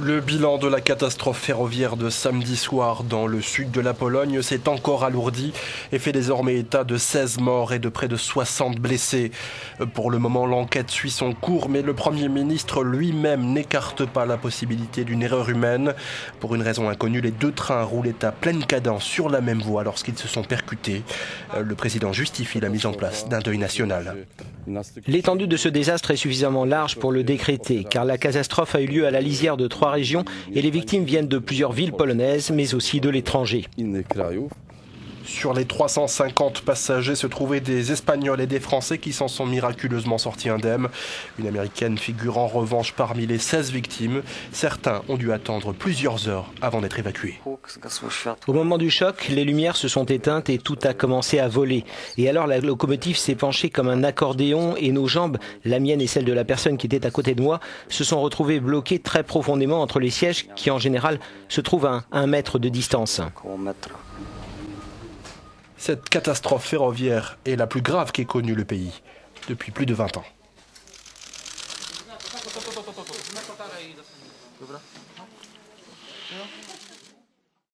Le bilan de la catastrophe ferroviaire de samedi soir dans le sud de la Pologne s'est encore alourdi et fait désormais état de 16 morts et de près de 60 blessés. Pour le moment, l'enquête suit son cours, mais le Premier ministre lui-même n'écarte pas la possibilité d'une erreur humaine. Pour une raison inconnue, les deux trains roulaient à pleine cadence sur la même voie lorsqu'ils se sont percutés. Le président justifie la mise en place d'un deuil national. L'étendue de ce désastre est suffisamment large pour le décréter, car la catastrophe a eu lieu à la lisière de 3 régions et les victimes viennent de plusieurs villes polonaises, mais aussi de l'étranger. Sur les 350 passagers se trouvaient des Espagnols et des Français qui s'en sont miraculeusement sortis indemnes. Une Américaine figure en revanche parmi les 16 victimes. Certains ont dû attendre plusieurs heures avant d'être évacués. Au moment du choc, les lumières se sont éteintes et tout a commencé à voler. Et alors la locomotive s'est penchée comme un accordéon et nos jambes, la mienne et celle de la personne qui était à côté de moi, se sont retrouvées bloquées très profondément entre les sièges qui en général se trouvent à 1 mètre de distance. Cette catastrophe ferroviaire est la plus grave qu'ait connue le pays depuis plus de 20 ans.